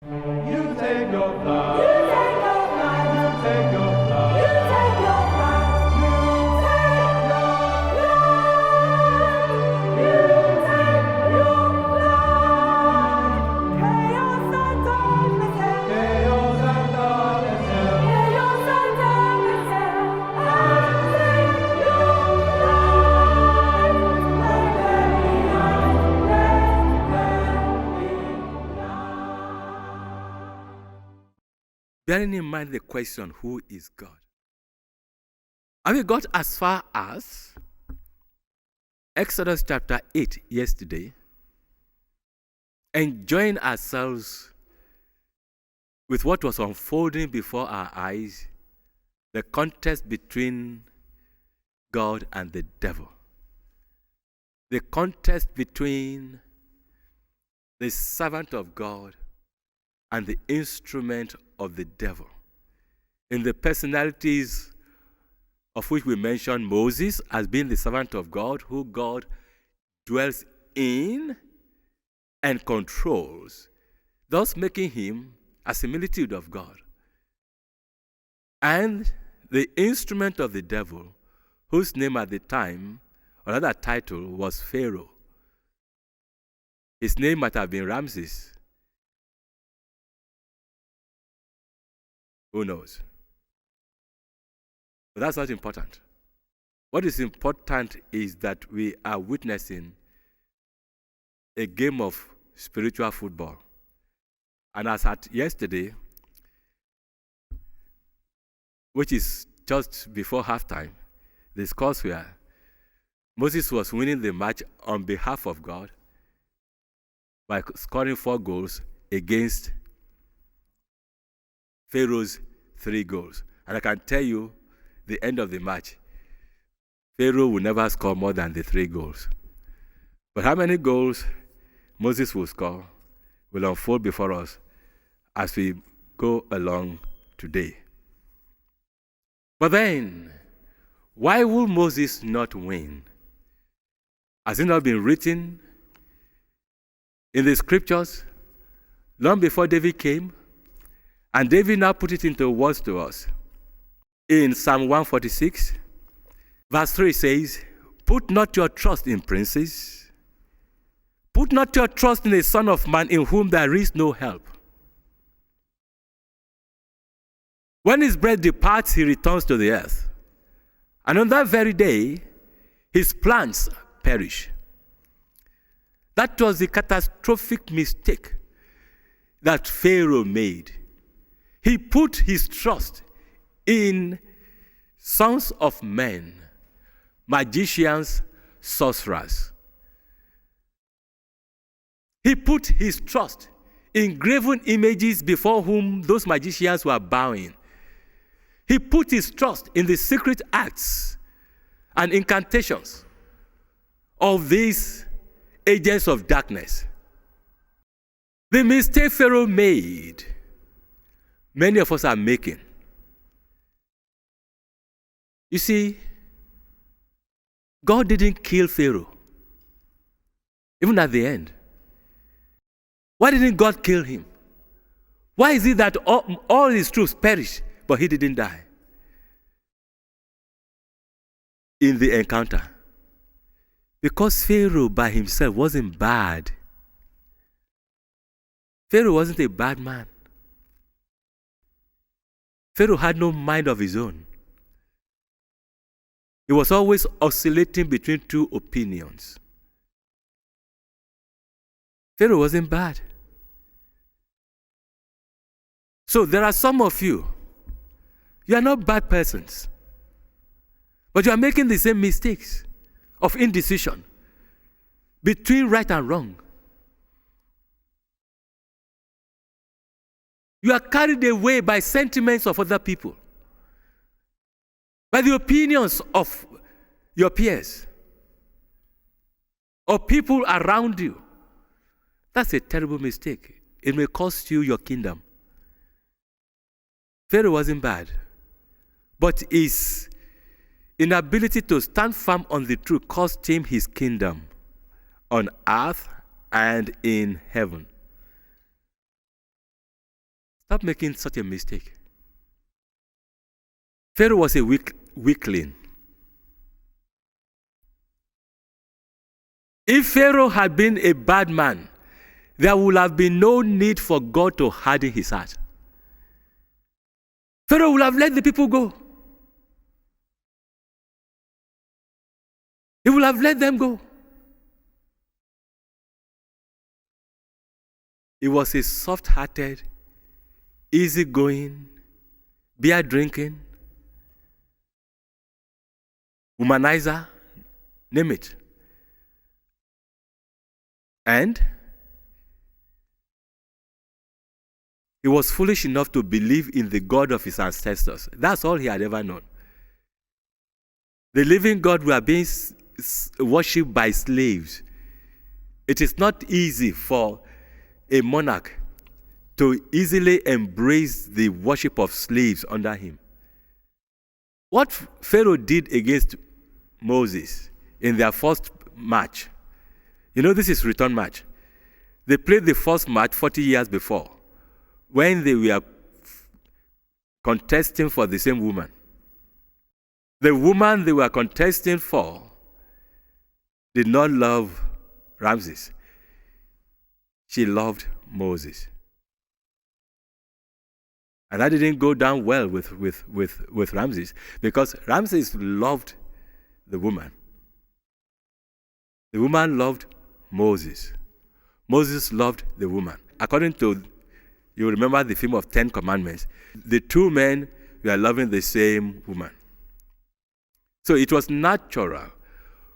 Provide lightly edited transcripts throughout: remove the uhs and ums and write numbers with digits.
You take your flight. You take your flight. You take your flight. You take your flight. Chaos and darkness. chaos and darkness. Chaos and darkness. Take your flight. Let there be light. Let there be light. Bearing in mind the question, who is God? Have we got as far as Exodus chapter 8 yesterday, enjoying ourselves with what was unfolding before our eyes, the contest between God and the devil, the contest between the servant of God and the instrument of the devil, in the personalities of which we mentioned Moses as being the servant of God, who God dwells in and controls, thus making him a similitude of God. And the instrument of the devil, whose name at the time, or rather title, was Pharaoh. His name might have been Ramses. Who knows? But that's not important. What is important is that we are witnessing a game of spiritual football. And as at yesterday, which is just before halftime, the scores were Moses was winning the match on behalf of God by scoring 4 goals against Pharaoh's 3 goals. And I can tell you, the end of the match, Pharaoh will never score more than the 3 goals. But how many goals Moses will score will unfold before us as we go along today. But then, why will Moses not win? Has it not been written in the scriptures long before David came? And David now put it into words to us. In Psalm 146, verse 3 says, "Put not your trust in princes. Put not your trust in a son of man in whom there is no help. When his breath departs, he returns to the earth. And on that very day, his plans perish." That was the catastrophic mistake that Pharaoh made. He put his trust in sons of men, magicians, sorcerers. He put his trust in graven images before whom those magicians were bowing. He put his trust in the secret acts and incantations of these agents of darkness. The mistake Pharaoh made, many of us are making. You see, God didn't kill Pharaoh, even at the end. Why didn't God kill him? Why is it that all his troops perished, but he didn't die in the encounter? Because Pharaoh by himself wasn't bad. Pharaoh wasn't a bad man. Pharaoh had no mind of his own. He was always oscillating between 2 opinions. Pharaoh wasn't bad. So there are some of you, you are not bad persons, but you are making the same mistakes of indecision between right and wrong. You are carried away by sentiments of other people, by the opinions of your peers or people around you. That's a terrible mistake. It may cost you your kingdom. Pharaoh wasn't bad, but his inability to stand firm on the truth cost him his kingdom on earth and in heaven. Stop making such a mistake. Pharaoh was a weakling. If Pharaoh had been a bad man, there would have been no need for God to harden his heart. Pharaoh would have let the people go. He would have let them go. He was a soft-hearted, easygoing, beer drinking, womanizer, name it. And he was foolish enough to believe in the God of his ancestors. That's all he had ever known. The living God were being worshipped by slaves. It is not easy for a monarch to easily embrace the worship of slaves under him. What Pharaoh did against Moses in their first match, this is return match. They played the first match 40 years before when they were contesting for the same woman. The woman they were contesting for did not love Ramses. She loved Moses. And that didn't go down well with Ramses, because Ramses loved the woman. The woman loved Moses. Moses loved the woman. According to, you remember the film of 10 Commandments, the two men were loving the same woman. So it was natural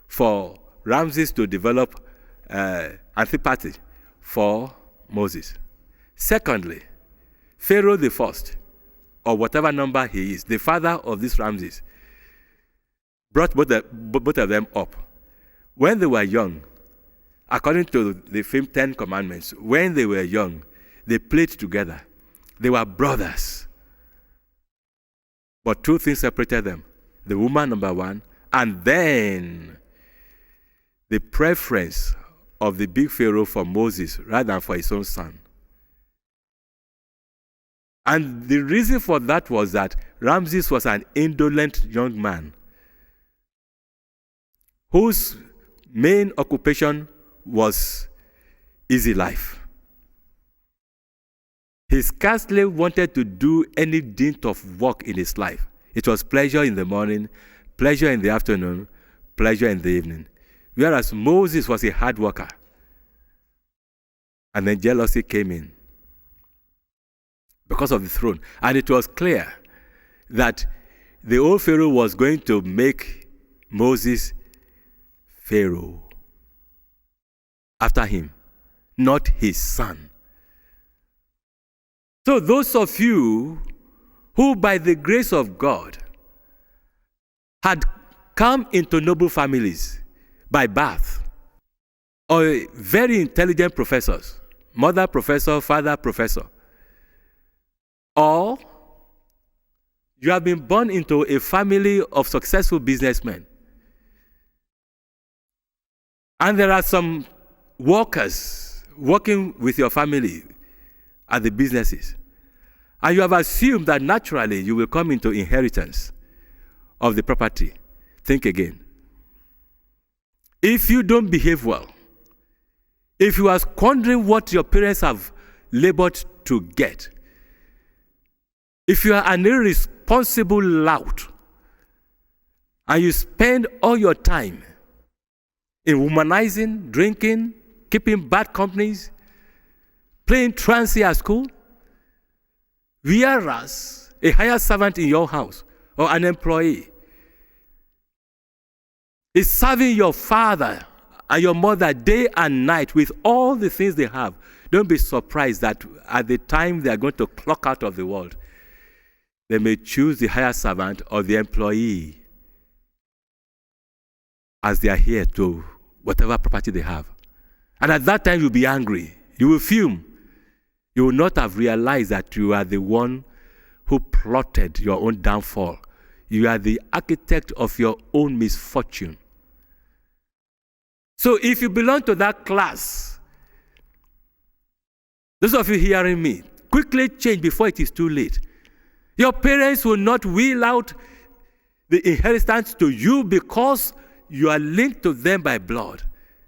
for Ramses to develop antipathy for Moses. Secondly, Pharaoh the first, or whatever number he is, the father of this Ramses, brought both of them up. When they were young, according to the film 10 Commandments, when they were young, they played together. They were brothers. But two things separated them. The woman, number one, and then the preference of the big Pharaoh for Moses rather than for his own son. And the reason for that was that Ramses was an indolent young man whose main occupation was easy life. He scarcely wanted to do any dint of work in his life. It was pleasure in the morning, pleasure in the afternoon, pleasure in the evening. Whereas Moses was a hard worker. And then jealousy came in because of the throne. And it was clear that the old Pharaoh was going to make Moses Pharaoh after him, not his son. So those of you who by the grace of God had come into noble families by birth, or very intelligent professors, mother professor, father professor, or you have been born into a family of successful businessmen, and there are some workers working with your family at the businesses, and you have assumed that naturally you will come into inheritance of the property. Think again. If you don't behave well, if you are squandering what your parents have labored to get, if you are an irresponsible lout, and you spend all your time in womanizing, drinking, keeping bad companies, playing trancy at school, whereas a hired servant in your house or an employee is serving your father and your mother day and night with all the things they have, don't be surprised that at the time they are going to clock out of the world, they may choose the hired servant or the employee as they are here to whatever property they have. And at that time you'll be angry. You will fume. You will not have realized that you are the one who plotted your own downfall. You are the architect of your own misfortune. So if you belong to that class, those of you hearing me, quickly change before it is too late. Your parents will not wheel out the inheritance to you because you are linked to them by blood.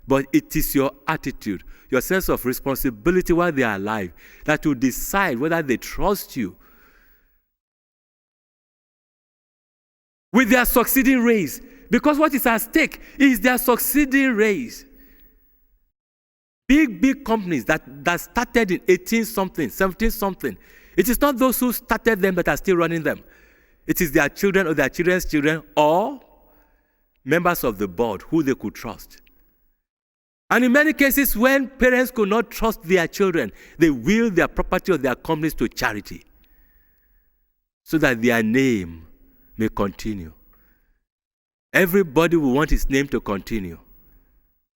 But it is your attitude, your sense of responsibility while they are alive, that will decide whether they trust you. With their succeeding race, because what is at stake is their succeeding race. Big companies that started in 18-something, 17-something. It is not those who started them that are still running them. It is their children or their children's children or members of the board who they could trust. And in many cases, when parents could not trust their children, they will their property or their companies to charity so that their name may continue. Everybody will want his name to continue,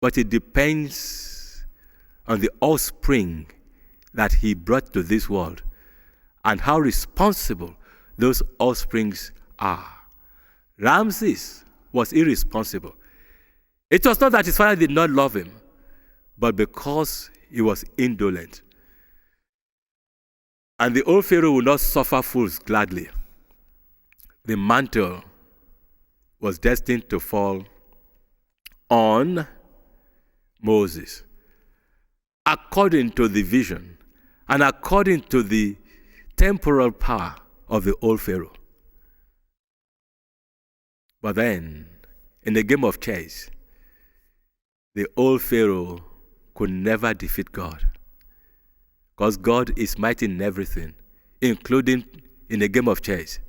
but it depends on the offspring that he brought to this world and how responsible those offsprings are. Ramses was irresponsible. It was not that his father did not love him, but because he was indolent. And the old Pharaoh would not suffer fools gladly. The mantle was destined to fall on Moses, according to the vision and according to the temporal power of the old Pharaoh. But then, in the game of chess, the old Pharaoh could never defeat God, because God is mighty in everything, including in the game of chess.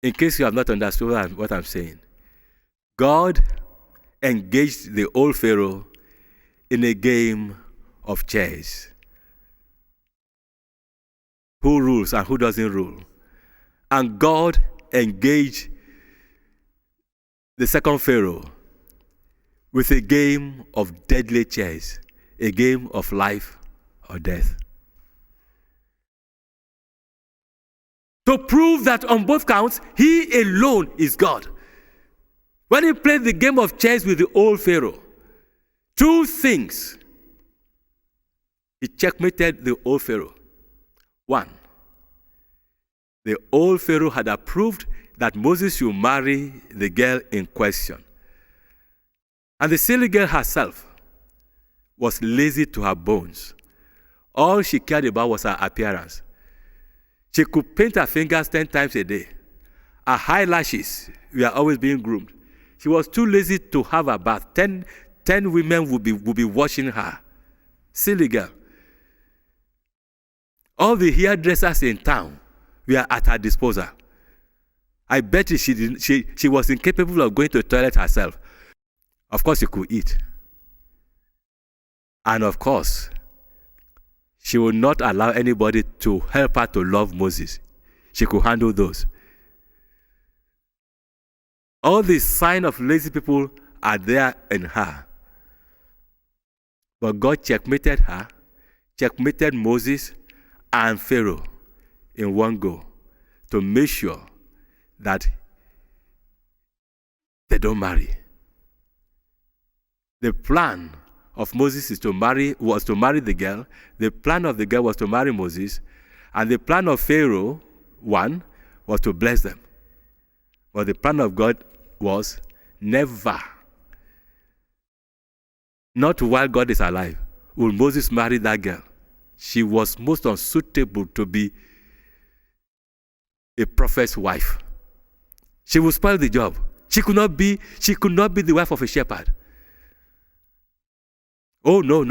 In case you have not understood what I'm saying, God engaged the old Pharaoh in a game of chess. Who rules and who doesn't rule? And God engaged the second Pharaoh with a game of deadly chess, a game of life or death. To prove that on both counts, he alone is God. When he played the game of chess with the old Pharaoh, two things. He checkmated the old Pharaoh. One, the old Pharaoh had approved that Moses should marry the girl in question. And the silly girl herself was lazy to her bones. All she cared about was her appearance. She could paint her fingers 10 times a day. Her eyelashes were always being groomed. She was too lazy to have a bath. 10 women would be washing her. Silly girl. All the hairdressers in town were at her disposal. I bet you she was incapable of going to the toilet herself. Of course, she could eat. And of course, she would not allow anybody to help her to love Moses. She could handle those. All the signs of lazy people are there in her. But God checkmated her, checkmated Moses and Pharaoh in one go to make sure that they don't marry. The plan of Moses was to marry the girl. The plan of the girl was to marry Moses. And the plan of Pharaoh, one, was to bless them. But the plan of God was never, not while God is alive, will Moses marry that girl. She was most unsuitable to be a prophet's wife. She would spoil the job. She could not be the wife of a shepherd. Oh, no.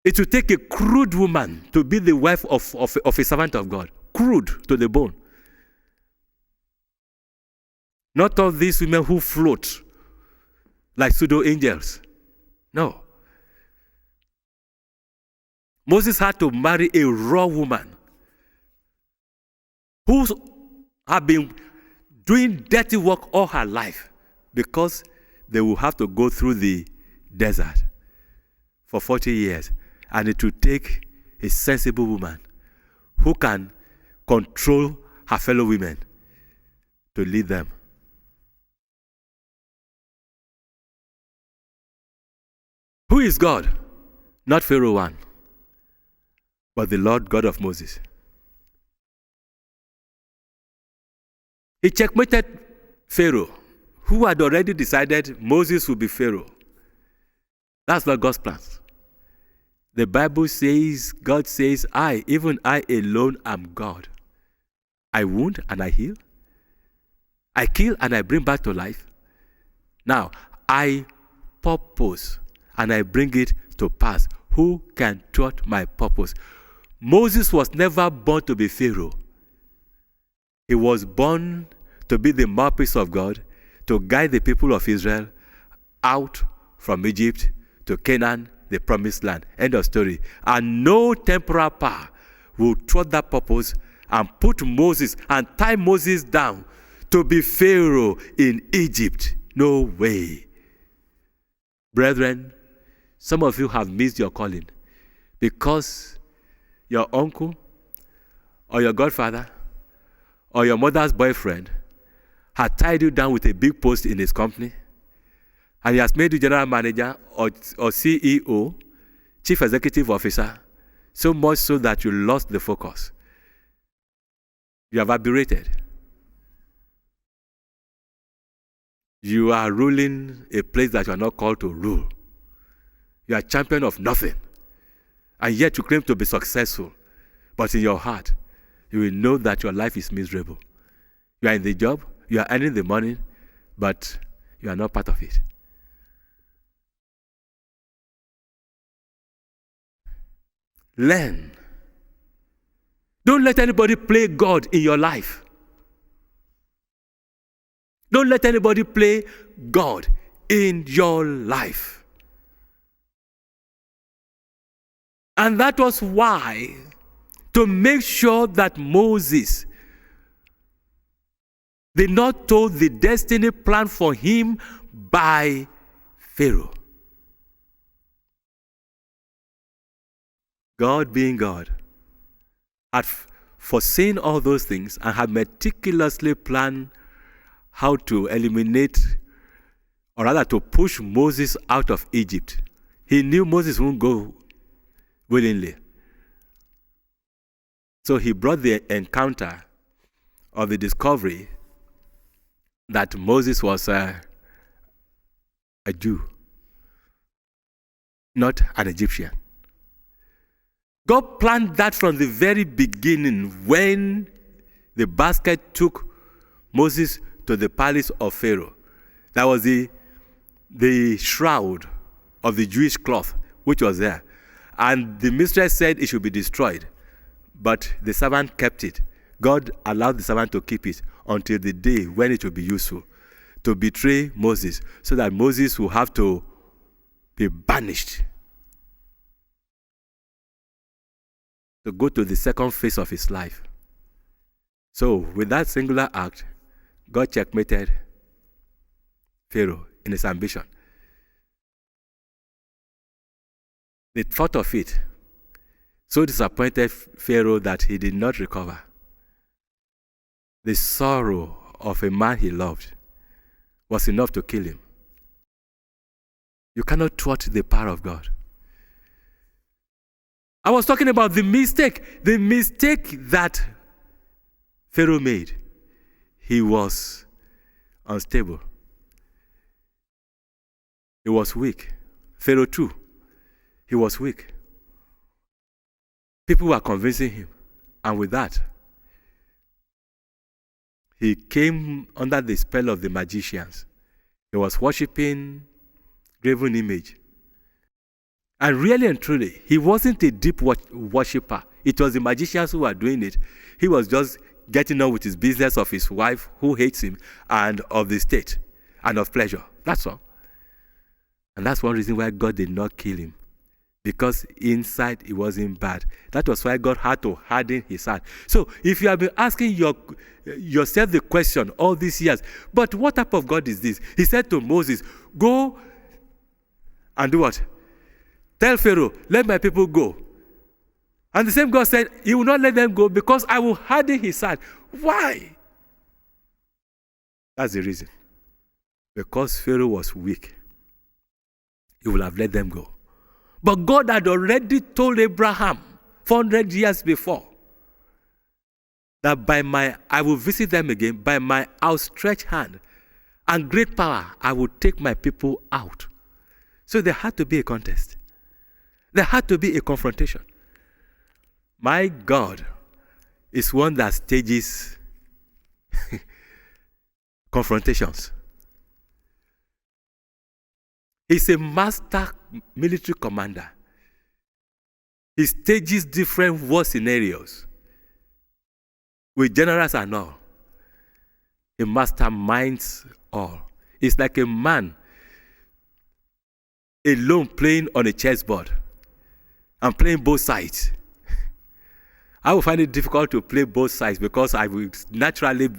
It would take a crude woman to be the wife of a servant of God. Crude to the bone. Not all these women who float like pseudo-angels. No. Moses had to marry a raw woman who had been doing dirty work all her life, because they will have to go through the desert for 40 years. And it will take a sensible woman who can control her fellow women to lead them. Who is God? Not Pharaoh 1, but the Lord God of Moses. He checkmated Pharaoh, who had already decided Moses would be Pharaoh. That's not God's plan. The Bible says, God says, even I alone am God. I wound and I heal. I kill and I bring back to life. Now, I purpose and I bring it to pass. Who can thwart my purpose? Moses was never born to be Pharaoh. He was born to be the mouthpiece of God, to guide the people of Israel out from Egypt to Canaan, the promised land. End of story. And no temporal power will thwart that purpose and put Moses and tie Moses down to be Pharaoh in Egypt. No way. Brethren, some of you have missed your calling because your uncle or your godfather or your mother's boyfriend had tied you down with a big post in his company, and he has made you general manager or CEO, chief executive officer, so much so that you lost the focus. You have aberrated. You are ruling a place that you are not called to rule. You are champion of nothing. And yet you claim to be successful. But in your heart, you will know that your life is miserable. You are in the job, you are earning the money, but you are not part of it. Learn. Don't let anybody play God in your life. Don't let anybody play God in your life. And that was why, to make sure that Moses did not told the destiny plan for him by Pharaoh. God being God had foreseen all those things and had meticulously planned how to eliminate, or rather to push Moses out of Egypt. He knew Moses wouldn't go willingly. So he brought the encounter of the discovery that Moses was a Jew, not an Egyptian. God planned that from the very beginning when the basket took Moses to the palace of Pharaoh. That was the shroud of the Jewish cloth which was there. And the mistress said it should be destroyed. But the servant kept it. God allowed the servant to keep it until the day when it will be useful to betray Moses, so that Moses will have to be banished to go to the second phase of his life. So with that singular act, God checkmated Pharaoh in his ambition. The thought of it so disappointed Pharaoh that he did not recover. The sorrow of a man he loved was enough to kill him. You cannot thwart the power of God. I was talking about the mistake that Pharaoh made. He was unstable. He was weak. Pharaoh too. He was weak. People were convincing him. And with that, he came under the spell of the magicians. He was worshiping graven image. And really and truly, he wasn't a deep worshiper. It was the magicians who were doing it. He was just getting on with his business of his wife, who hates him, and of the state, and of pleasure. That's all. And that's one reason why God did not kill him. Because inside he wasn't bad. That was why God had to harden his heart. So if you have been asking yourself the question all these years, but what type of God is this? He said to Moses, go and do what? Tell Pharaoh, let my people go. And the same God said, he will not let them go because I will harden his heart. Why? That's the reason. Because Pharaoh was weak. He would have let them go. But God had already told Abraham 400 years before that I will visit them again by my outstretched hand and great power. I will take my people out. So there had to be a contest. There had to be a confrontation. My God is one that stages confrontations. He's a master military commander. He stages different war scenarios with generals and all. He masterminds all. It's like a man alone playing on a chessboard and playing both sides. I will find it difficult to play both sides because I will naturally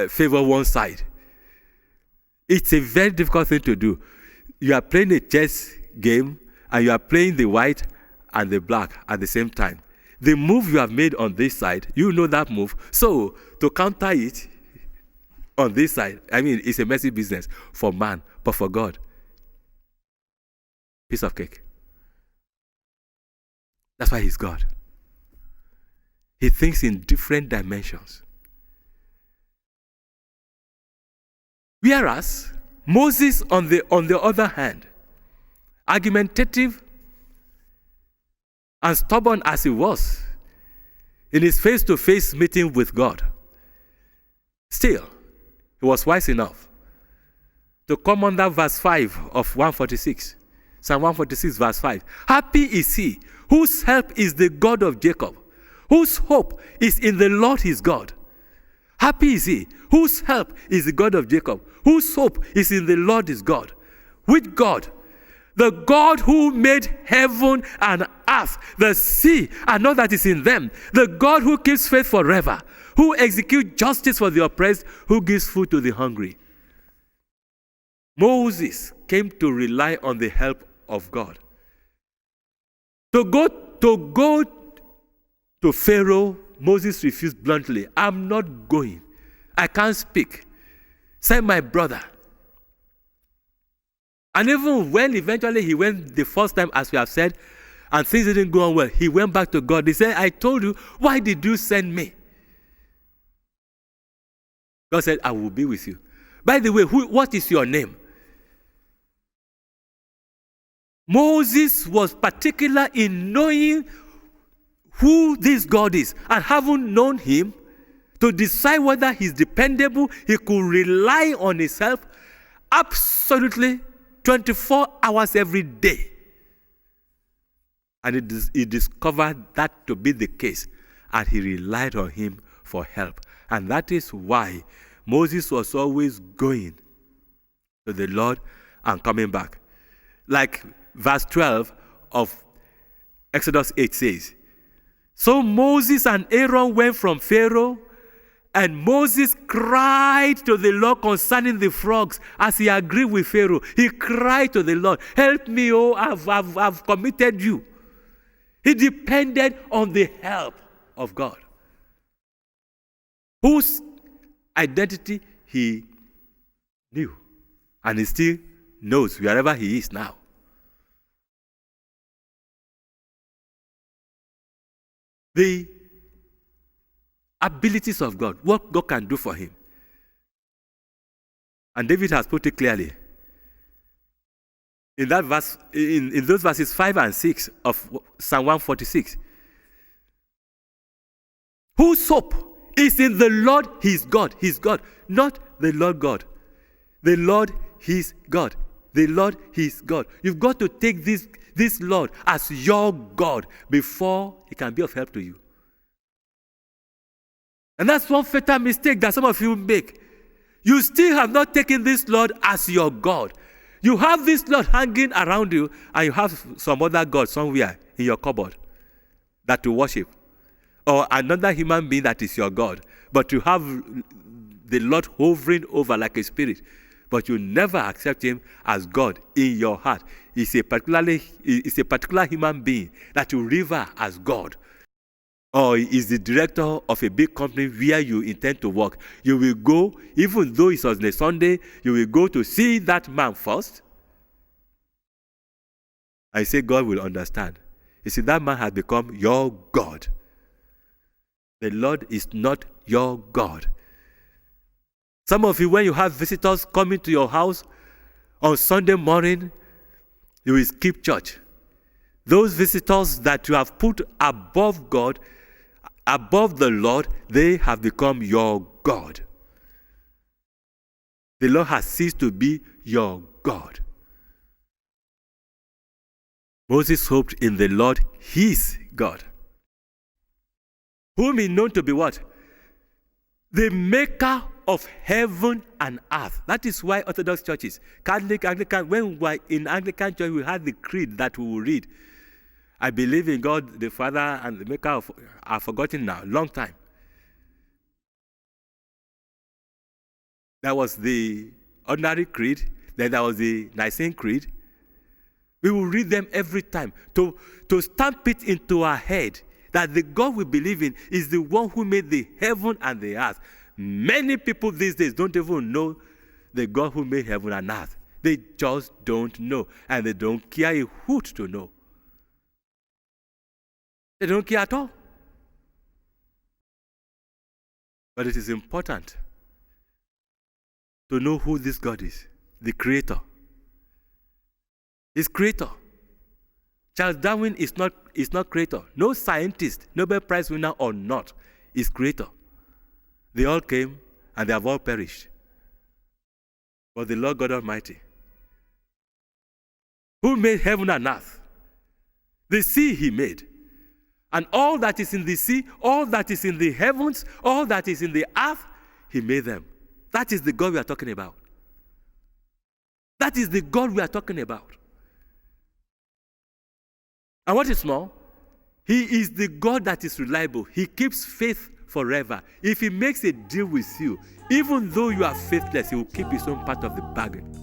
favor one side. It's a very difficult thing to do. You are playing a chess game and you are playing the white and the black at the same time. The move you have made on this side, you know that move. So to counter it on this side, it's a messy business for man, but for God, piece of cake. That's why he's God. He thinks in different dimensions. Whereas Moses, on the other hand, argumentative and stubborn as he was in his face-to-face meeting with God, still, he was wise enough to come under verse 5 of 146. Psalm 146, verse 5. Happy is he whose help is the God of Jacob, whose hope is in the Lord his God. Happy is he whose help is the God of Jacob, whose hope is in the Lord his God. Which God? The God who made heaven and earth, the sea, and all that is in them. The God who keeps faith forever, who executes justice for the oppressed, who gives food to the hungry. Moses came to rely on the help of God. To go to Pharaoh, Moses refused bluntly. I'm not going. I can't speak. Send my brother. And even when eventually he went the first time, as we have said, and things didn't go on well, he went back to God. He said, I told you, why did you send me? God said, I will be with you. By the way, what is your name? Moses was particular in knowing who this God is, and having known him, to decide whether he's dependable, he could rely on himself absolutely 24 hours every day. And he discovered that to be the case, and he relied on him for help. And that is why Moses was always going to the Lord and coming back. Like verse 12 of Exodus 8 says, so Moses and Aaron went from Pharaoh, and Moses cried to the Lord concerning the frogs as he agreed with Pharaoh. He cried to the Lord, help me, oh, I've committed you. He depended on the help of God, whose identity he knew, and he still knows wherever he is now. The abilities of God, what God can do for him. And David has put it clearly. In that verse, in those verses 5 and 6 of Psalm 146. Whose hope is in the Lord his God. His God, not the Lord God. The Lord his God. The Lord his God. You've got to take this Lord as your God before he can be of help to you. And that's one fatal mistake that some of you make. You still have not taken this Lord as your God. You have this Lord hanging around you, and you have some other God somewhere in your cupboard that you worship. Or another human being that is your God. But you have the Lord hovering over like a spirit. But you never accept him as God in your heart. It's a particular human being that you revere as God. Or is the director of a big company where you intend to work. You will go, even though it's on a Sunday, you will go to see that man first. I say God will understand. You see, that man has become your God. The Lord is not your God. Some of you, when you have visitors coming to your house on Sunday morning, you will skip church. Those visitors that you have put above God, above the Lord, they have become your God. The Lord has ceased to be your God. Moses hoped in the Lord, his God, whom he known to be what? The maker of heaven and earth. That is why Orthodox churches, Catholic, Anglican, when we were in Anglican church, we had the creed that we will read. I believe in God, the Father and the maker of, I've forgotten now, long time. That was the ordinary creed, then there was the Nicene creed. We will read them every time to stamp it into our head that the God we believe in is the one who made the heaven and the earth. Many people these days don't even know the God who made heaven and earth. They just don't know, and they don't care a hoot to know. They don't care at all. But it is important to know who this God is, the Creator. He's Creator. Charles Darwin is not Creator. No scientist, Nobel Prize winner or not, is Creator. They all came and they have all perished. But the Lord God Almighty, who made heaven and earth, the sea he made, and all that is in the sea, all that is in the heavens, all that is in the earth, he made them. That is the God we are talking about. That is the God we are talking about. And what is more, he is the God that is reliable. He keeps faith forever. If he makes a deal with you, even though you are faithless, he will keep his own part of the bargain.